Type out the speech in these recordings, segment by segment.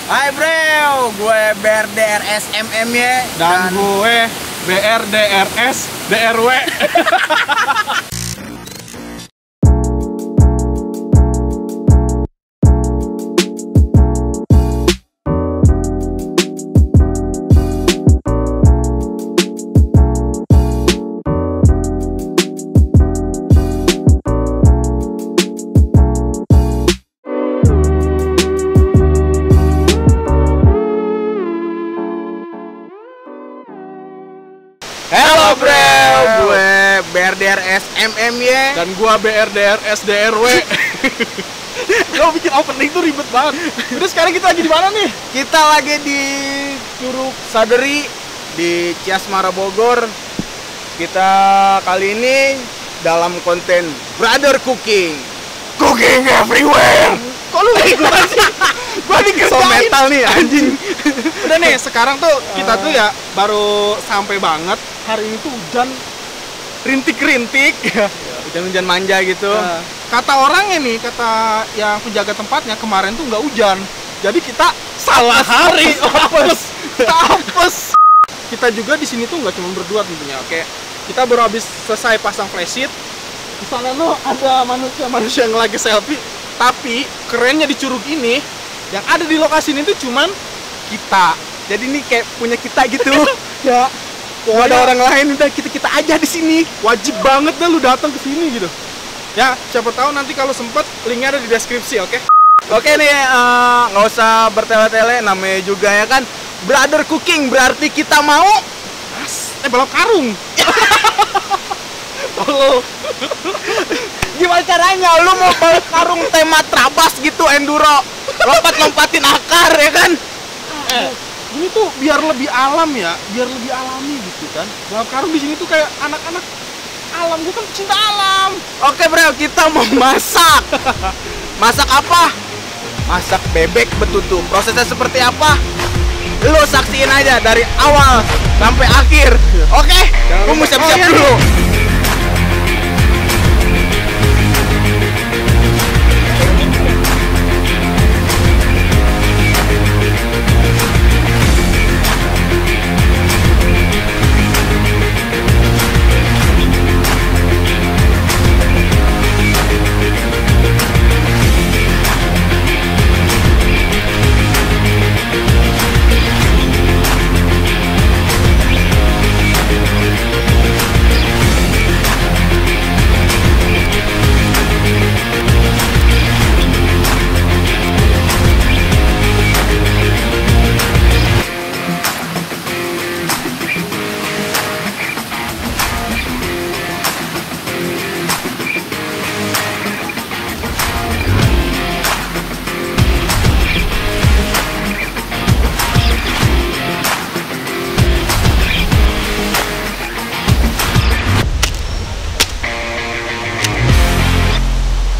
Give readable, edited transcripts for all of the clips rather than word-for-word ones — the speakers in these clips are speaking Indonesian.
Hai bro, gue BRDRSMMY dan gue BRDRSDRW. Halo bro, gue BRDRSMMY Dan gua BRDRSDRW. Lo bikin opening tuh ribet banget. Terus sekarang kita lagi di mana nih? Kita lagi di Curug Saderi di Ciasmara Bogor. Kita kali ini dalam konten Brother Cooking. Cooking everywhere. Kok lu ikutan sih? Gua dikerjain. So metal nih anjing. Udah nih, sekarang tuh kita tuh ya baru sampai banget. Hari ini tuh hujan rintik-rintik. Hujan-hujan manja gitu. Kata orangnya nih, kata yang penjaga tempatnya kemarin tuh nggak hujan. Jadi kita salah hari. Apes. Kita juga di sini tuh nggak cuma berdua tentunya. Oke, kita baru habis selesai pasang flashlight. Di sana tuh ada manusia yang lagi selfie. Tapi kerennya di curug ini, yang ada di lokasi ini tuh cuman kita. Jadi ini kayak punya kita gitu. Ya, Gak ada orang lain, udah kita aja di sini. wajib banget dah lu datang ke sini gitu. Ya, siapa tahu nanti kalau sempet linknya ada di deskripsi, oke? Oke nih, nggak usah bertele-tele, namanya juga ya kan Brother Cooking, berarti kita mau Balap karung. Tolong. gimana caranya? Lu mau balap karung tema Trabas gitu, enduro, lompat-lompatin akar ya kan? Ini tuh biar lebih alam ya, biar lebih alami gitu kan. Balap karung di sini tuh kayak anak-anak alam, gue kan pecinta alam. Oke bro, kita mau masak. Masak apa? Masak bebek betutu. Prosesnya seperti apa? Lu saksiin aja dari awal sampai akhir. Oke? Gua mau siap-siap dulu.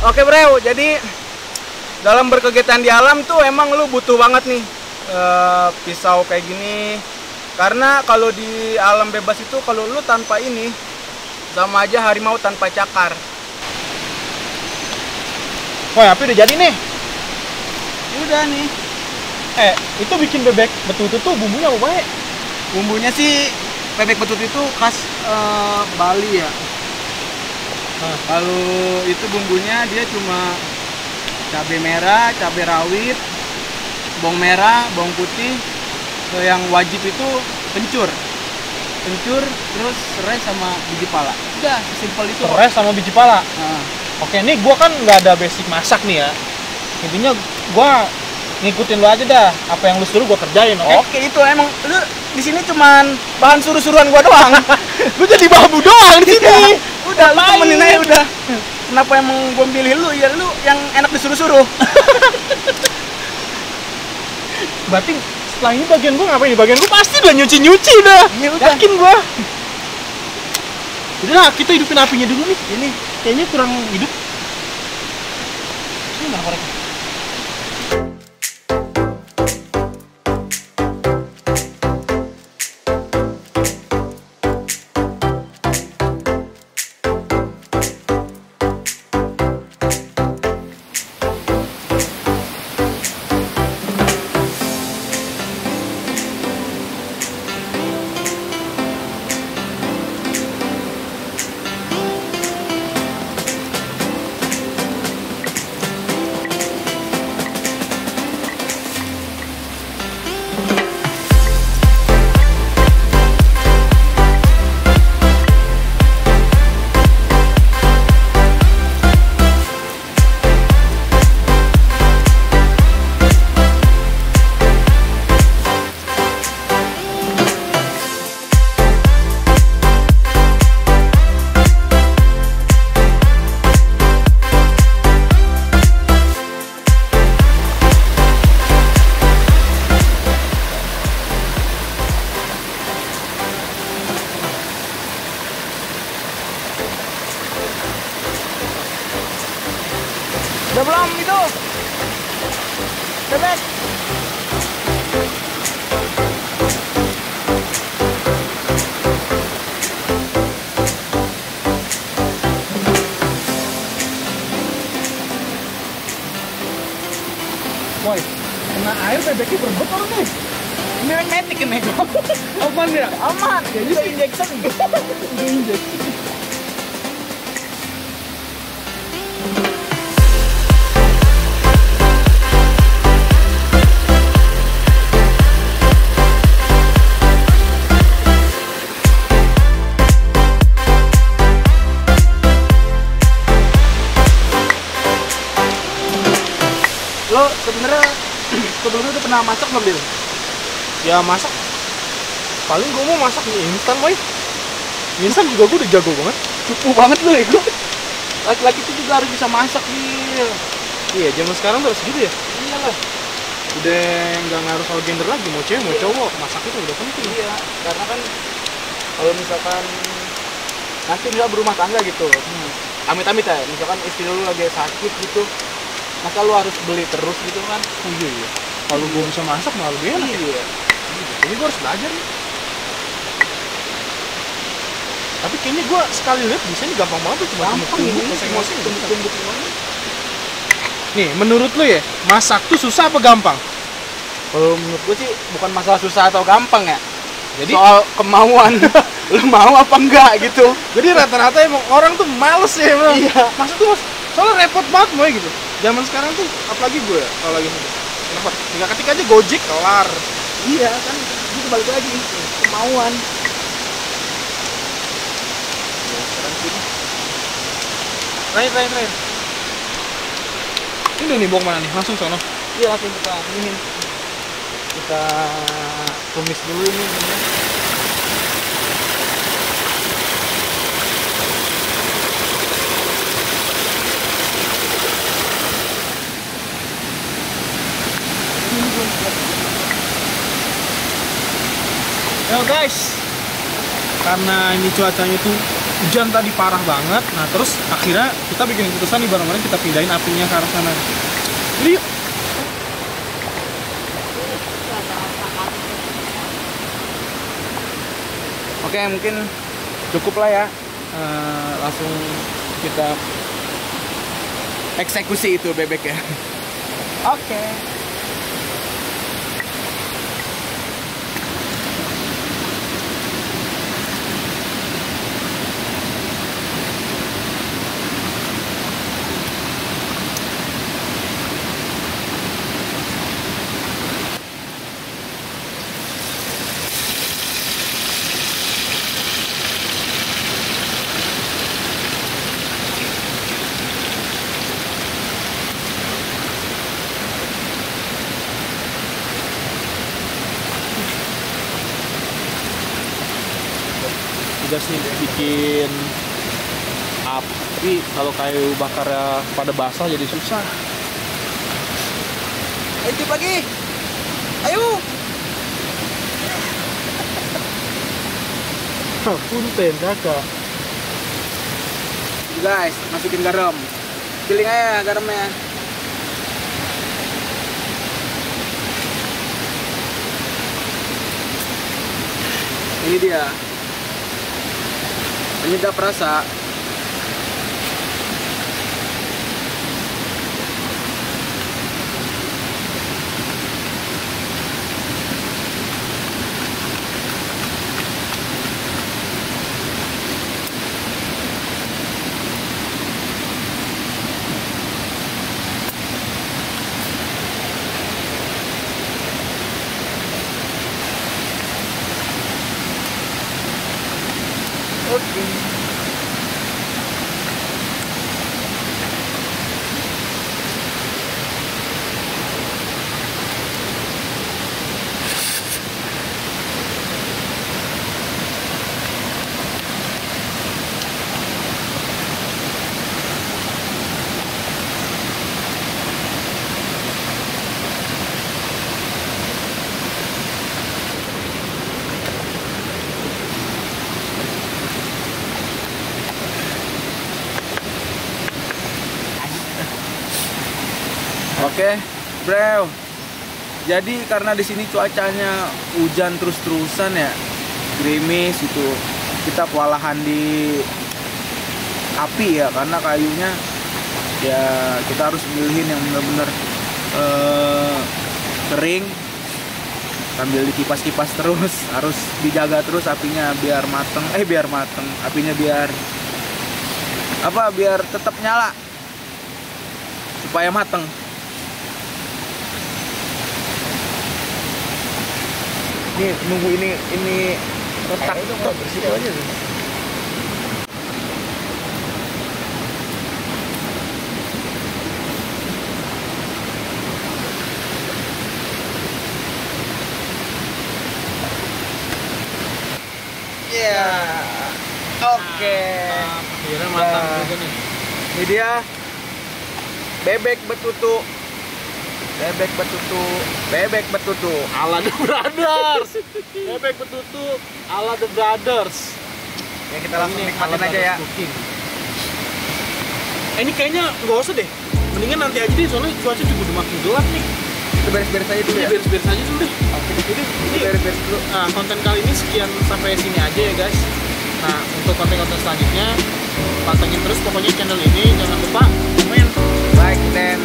Oke bro, jadi dalam berkegiatan di alam tuh emang lu butuh banget nih pisau kayak gini. Karena kalau di alam bebas itu kalau lu tanpa ini sama aja harimau tanpa cakar. Wah, api udah jadi nih. Udah nih. Itu bikin bebek betutu tuh bumbunya apa baik? Bumbunya sih bebek betutu itu khas Bali ya. Kalau itu bumbunya dia cuma cabai merah, cabai rawit, bawang merah, bawang putih. Yang wajib itu kencur, terus serai sama biji pala. Udah, sesimpel itu. Serai sama biji pala. Oke, nih gua kan nggak ada basic masak nih ya. Intinya gua ngikutin lu aja dah. Apa yang lu suruh gua kerjain, oke? Oke, itu emang lu di sini cuman bahan suruh-suruhan gua doang. Lu jadi babu doang di sini. Udah, lu temenin aja udah. Kenapa emang gua pilih lu? Ya lu yang enak disuruh-suruh. Berarti setelah ini bagian gua ngapain nih? Bagian gua pasti udah nyuci-nyuci dah. Iya, udah. Yakin gua. Udah, kita hidupin apinya dulu nih. Ini kayaknya kurang hidup. Ini mana koreknya? Kena air bebeknya berebut orang nih. Ini metik kan nego. Aman ya? Aman. Jadi udah injection. Udah injeksi. Lo sebenarnya sebelumnya udah pernah masak belum, Bil? Ya masak. Paling gue mau masak mie instan, boy. Mie instan juga gue udah jago banget. Cupu banget lo ya, gue. Laki-laki itu juga harus bisa masak, Bil. Iya, zaman sekarang tuh harus gitu ya. Iyalah. Udah nggak ngaruh soal gender lagi, mau cewek mau cowok, masak itu udah penting. Iya, karena kan kalau misalkan nanti bisa berumah tangga gitu, amit-amit ya, misalkan istri lu lagi sakit gitu, masa lu harus beli terus gitu kan? Oh iya iya. Kalau gue bisa masak malah lebih enak. Iya. Ini gue harus belajar nih. Tapi kayaknya gue sekali lihat bisa ini gampang banget tuh, cuma Gampang ini, masing-masing. tumbuk semuanya. Nih, menurut lu ya, masak tuh susah apa gampang? Kalau menurut gue sih bukan masalah susah atau gampang ya. Jadi Soal kemauan. Lu mau apa enggak gitu. jadi rata-rata emang orang tuh males ya emang. Iya. Maksud tuh soalnya repot banget boy gitu. Zaman sekarang tuh apalagi gue ya, kalau lagi kenapa? Tinggal ketik aja Gojek kelar. Iya kan, itu balik lagi kemauan. Ya, sekarang sini. Terakhir. Ini nih bawa kemana nih? Langsung sono. Iya langsung kita ini. Kita tumis dulu ini. Yo guys, karena ini cuacanya tuh hujan tadi parah banget, nah terus akhirnya kita bikin keputusan nih bareng-bareng kita pindahin apinya ke arah sana. Jadi yuk. Oke, mungkin cukup lah ya. Langsung kita eksekusi itu bebeknya. Oke. Tugas nih bikin api, kalau kayu bakarnya pada basah jadi susah. Ayo tip lagi. Ayo. Punten kakak. Guys, masukin garam. Giling aja garamnya. Ini dia. Penyedap rasa. Oke. Oke, bro. Jadi karena di sini cuacanya hujan terus-terusan ya, gerimis itu, kita kewalahan di api ya, karena kayunya ya kita harus milihin yang benar-benar kering sambil dikipas-kipas terus, harus dijaga terus apinya biar mateng, apinya biar tetap nyala supaya mateng. Nih nunggu ini retak bersih aja tuh. Iya. Oke. Akhirnya matang juga nih. Ini dia bebek betutu. Bebek betutu Ala The Brothers. Bebek betutu ala The Brothers. Ya kita langsung nikmatin aja ya. Ini kayaknya nggak usah deh. Mendingan nanti aja deh, soalnya cuaca juga udah makin gelap nih. Kita beres-beres aja dulu ya. Beres-beres aja dulu deh. Oke, ini beres-beres dulu. Nah, konten kali ini sekian sampai sini aja ya guys. Nah, untuk konten-konten selanjutnya pantengin terus pokoknya channel ini, jangan lupa komen, like, dan